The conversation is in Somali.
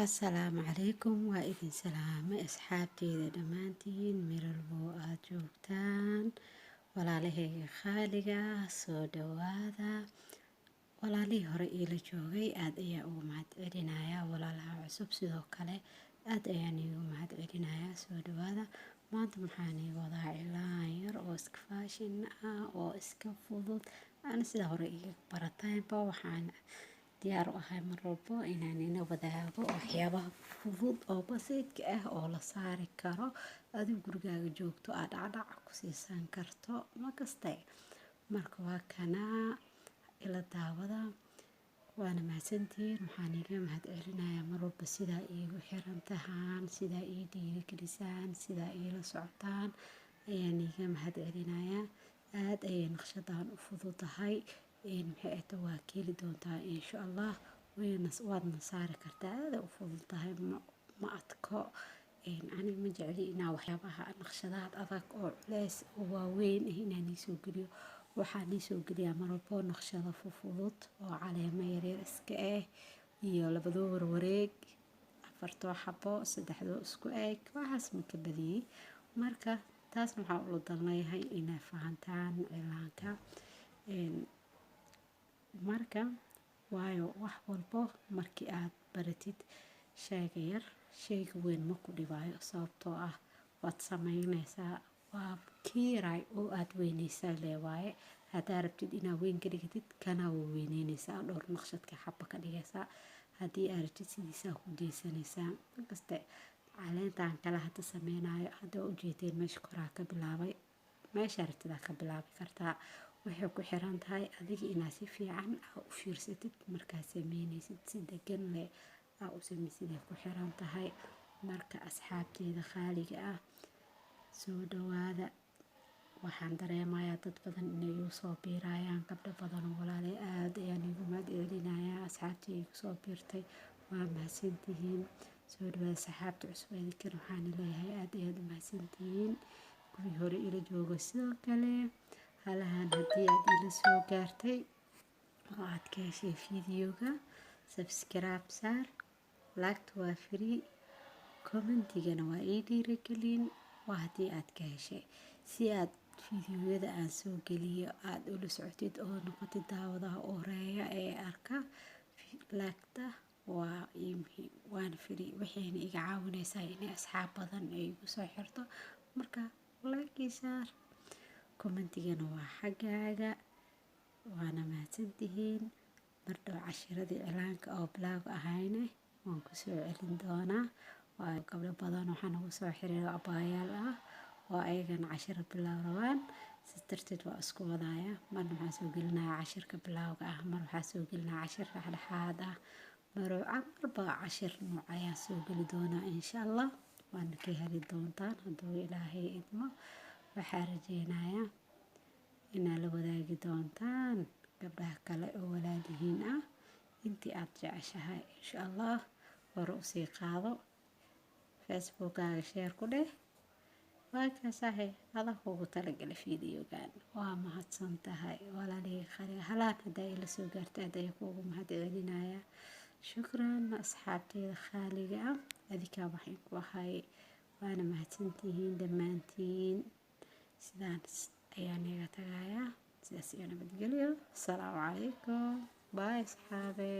Asalaamu calaykum, waa idin salaamay asxaabteyda dhammaantiin meel walbo aad joogtaan. Walaalahayga qaaliga soo dhawaada. Walaalihii hore iila joogay aad ayaa ugu mahadcelinayaa. Walaalaha cusub sidoo kale aad ayaan iigu mahadcelinayaa. Soo dhawaada. Maanta waxaan ii wadaa cilaan yar oo iska fashion ah oo iska fudud. Ana sida hore iga barataanba waxaan diyaar u ahay mar walbo inaan ina wadaago waxyaabaha fudud oo basiidka ah oo la saari karo adiga gurigaaga joogto aad dhacdhac ku siisan karto ma kastay. Marka waa kana ila daawada waana mahadsantiin. Waxaan iga mahadcelinayaa mar walba sidaa iigu xiran tahaan, sidaa ii dhiirigelisaan, sidaa iila socotaan ayaan iga mahadcelinayaa. aad ayay naqshadan u fududahay. maxay waa keeli doontaa insha Allah waadna saari kartaa. aad u fududahay ma adko. ani ma jecli inaa waxyaabaha naqshadaha adag oo culeys oo waaweyn inaan soo geliyo. waxaan soo geliyaa mar walbo naqshado fudud oo caleemo yaryar iska ah iyo labado wareeg, afarto xabo, saddexdo isku eg waxaas ma ka badiyay. marka taas waxaa ula dalnayahay inay fahantaan cilaanka. marka waayo wax walbo markii aad baratid shayga yar shayga weyn ma ku dhibaayo sababtoo ah waad samaynaysaa waa kiiray oo aad weynaysaa leewaaye. haddaa rabtid inaad weyn ka dhigtid kana waa weynaynaysaa dhowr naqshadka xabba ka dhigaysaa. haddii aad rabtid sidiisaa ku deysanaysaa markaste. caleentaan kala hadda samaynayo hadda ujeedeen meesha koraa ka bilaabay meesha rabtidaa ka bilaabi kartaa. waxay ku xiran tahay adiga inaad si fiican u fiirsatid markaad samaynaysid si degan leh u samaysid ay ku xiran tahay. marka asxaabteyda qaaliga ah soo dhawaada. waxaan dareemayaa dad badan inay igu soo biirayaan gabdho badan oo walaalay aad ayaan igu mahadcelinayaa. asxaabtii igu soo biirtay waa mahadsantihiin. soo dhawaada asxaabta cusub idinkan waxaan leeyahay aad ayaad u mahadsantihiin. kuwii hore ila joogo sidoo kale halahan haddii aad ila soo gaartay oo aad ka heshay fiidiyowga subscribe saar, like waa free, commentigana waa ii dhiirigelin waa haddii aad ka heshay si aad fiidiyowyada aan soo geliyo aad ula socotid oo noqotid daawadaha u horeeya ee arka. like-ta waa ii muhiim waana free waxayna iga caawinaysaa inay asxaab badan ay igu soo xirto. marka like saar, commentigana waa xaggaaga waana mahadsantihiin. mardhow cashiradii cilaanka oo bilaag ahayne waan ku soo celin doonaa. waa gabdho badan waxaan ugu soo xiriiro abaayaal ah oo ayagana cashiro bilaab rabaan si darteed waa isku wadaaya. marna waxaan soo gelinayaa cashirka bilaawga ah, mar waxaan soo gelinayaa cashir dhexdhexaad ah, marba cashir nooc ayaan soo geli doonaa insha Allah waana ka heli doontaan hadduu ilaahay idmo. waxaan rajeynayaa inaad la wadaagi doontaan gabdhaha kale oo walaalihiin ah intii aad jeceshahay insha Allah. hore u sii qaado facebookkaaga share ku dheh. waa kaasahay adaa ugu talagalay fiidiyowgan. waa mahadsan tahay walaalihii qaaliga halaan haddaa ila soo gaartay aad ayaan kuugu mahadcelinayaa. shukran asxaabteyda qaaliga ah adikaa waxaan ku ahay waana mahadsantihiin dhammaantiin. sidaan ayaan iga tagayaa sidaas iyo nabadgelyo. asalaamu calaykum bye asxaabe.